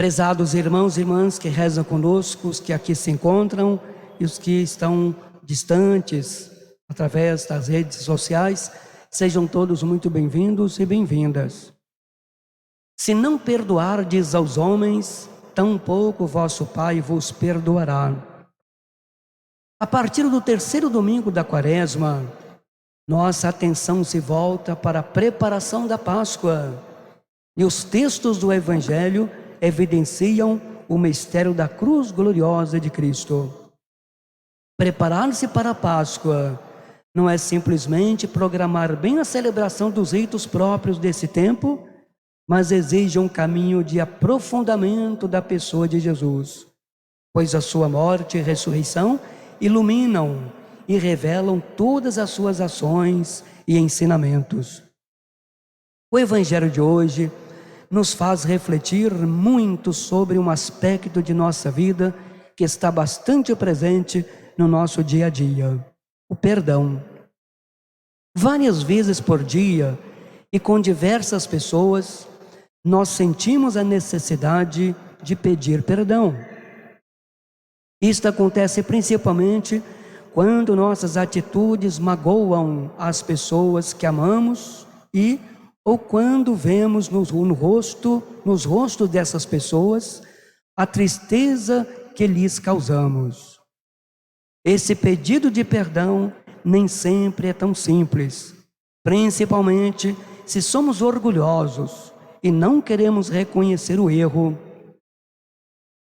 Prezados irmãos e irmãs que rezam conosco, os que aqui se encontram e os que estão distantes através das redes sociais, sejam todos muito bem-vindos e bem-vindas. Se não perdoardes aos homens, tampouco vosso Pai vos perdoará. A partir do terceiro domingo da Quaresma, nossa atenção se volta para a preparação da Páscoa e os textos do Evangelho evidenciam o mistério da cruz gloriosa de Cristo. Preparar-se para a Páscoa não é simplesmente programar bem a celebração dos ritos próprios desse tempo, mas exige um caminho de aprofundamento da pessoa de Jesus, pois a sua morte e ressurreição iluminam e revelam todas as suas ações e ensinamentos. O Evangelho de hoje nos faz refletir muito sobre um aspecto de nossa vida que está bastante presente no nosso dia a dia: o perdão. Várias vezes por dia e com diversas pessoas, nós sentimos a necessidade de pedir perdão. Isto acontece principalmente quando nossas atitudes magoam as pessoas que amamos ou quando vemos nos rostos dessas pessoas a tristeza que lhes causamos. Esse pedido de perdão nem sempre é tão simples, principalmente se somos orgulhosos e não queremos reconhecer o erro.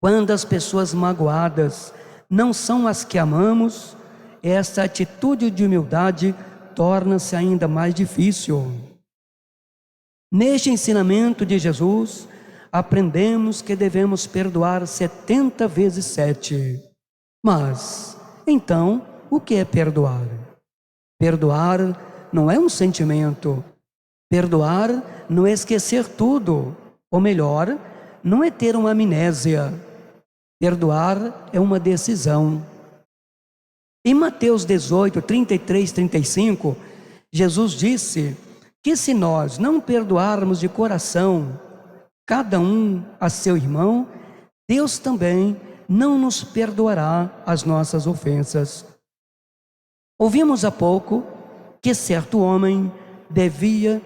Quando as pessoas magoadas não são as que amamos, essa atitude de humildade torna-se ainda mais difícil. Neste ensinamento de Jesus, aprendemos que devemos perdoar 70 vezes 7. Mas, então, o que é perdoar? Perdoar não é um sentimento. Perdoar não é esquecer tudo. Ou melhor, não é ter uma amnésia. Perdoar é uma decisão. Em Mateus 18, 33, 35, Jesus disse que se nós não perdoarmos de coração cada um a seu irmão, Deus também não nos perdoará as nossas ofensas. Ouvimos há pouco que certo homem devia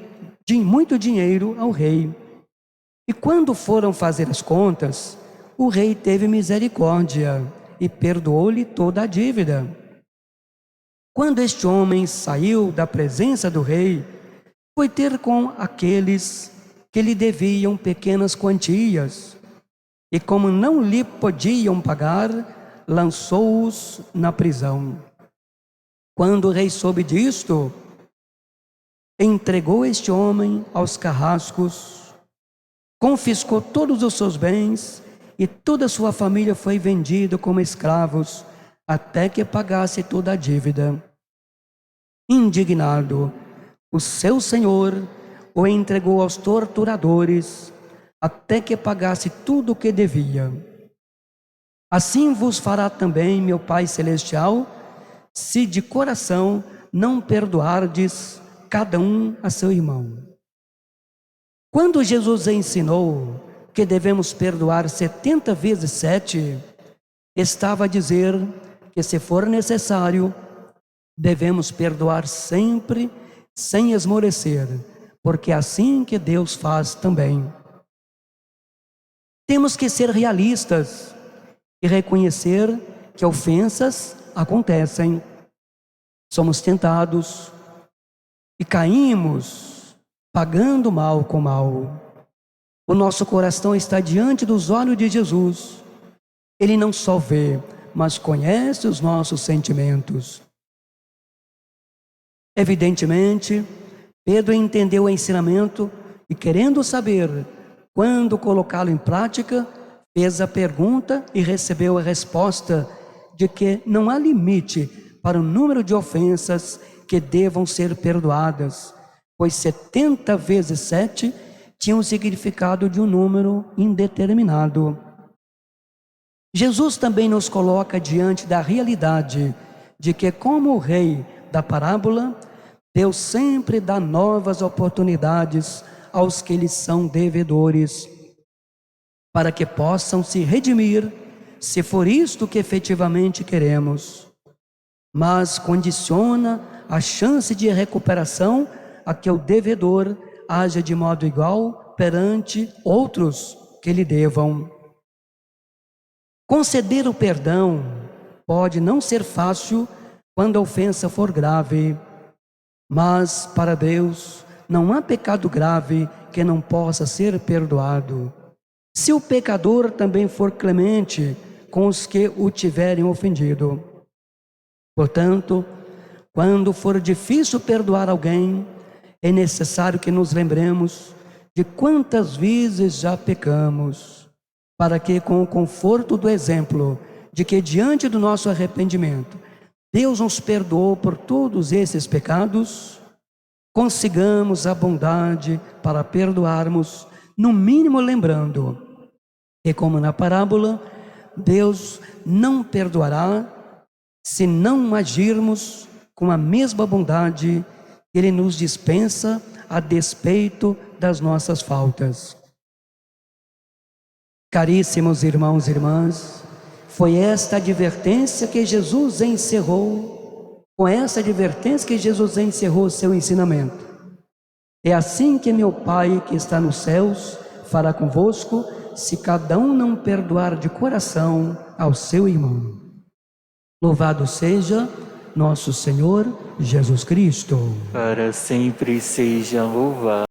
muito dinheiro ao rei. E quando foram fazer as contas, o rei teve misericórdia e perdoou-lhe toda a dívida. Quando este homem saiu da presença do rei, foi ter com aqueles que lhe deviam pequenas quantias, e como não lhe podiam pagar, lançou-os na prisão. Quando o rei soube disto, entregou este homem aos carrascos, confiscou todos os seus bens, e toda a sua família foi vendida como escravos, até que pagasse toda a dívida. Indignado, o seu senhor o entregou aos torturadores, até que pagasse tudo o que devia. Assim vos fará também meu Pai Celestial, se de coração não perdoardes cada um a seu irmão. Quando Jesus ensinou que devemos perdoar 70 vezes 7, estava a dizer que, se for necessário, devemos perdoar sempre, sem esmorecer, porque é assim que Deus faz também. Temos que ser realistas e reconhecer que ofensas acontecem. Somos tentados e caímos pagando mal com mal. O nosso coração está diante dos olhos de Jesus. Ele não só vê, mas conhece os nossos sentimentos. Evidentemente, Pedro entendeu o ensinamento e, querendo saber quando colocá-lo em prática, fez a pergunta e recebeu a resposta de que não há limite para o número de ofensas que devam ser perdoadas, pois 70 vezes 7 tinha o significado de um número indeterminado. Jesus também nos coloca diante da realidade de que, como o rei da parábola, Deus sempre dá novas oportunidades aos que lhes são devedores. para que possam se redimir, se for isto que efetivamente queremos. Mas condiciona a chance de recuperação a que o devedor haja de modo igual perante outros que lhe devam. Conceder o perdão pode não ser fácil quando a ofensa for grave, mas para Deus não há pecado grave que não possa ser perdoado. Se o pecador também for clemente com os que o tiverem ofendido. Portanto, quando for difícil perdoar alguém, é necessário que nos lembremos de quantas vezes já pecamos, para que, com o conforto do exemplo de que diante do nosso arrependimento Deus nos perdoou por todos esses pecados, consigamos a bondade para perdoarmos, no mínimo lembrando que, como na parábola, Deus não perdoará se não agirmos com a mesma bondade que Ele nos dispensa a despeito das nossas faltas. Caríssimos irmãos e irmãs, foi esta advertência que Jesus encerrou, com essa advertência que Jesus encerrou o seu ensinamento. É assim que meu Pai que está nos céus fará convosco, se cada um não perdoar de coração ao seu irmão. Louvado seja nosso Senhor Jesus Cristo. Para sempre seja louvado.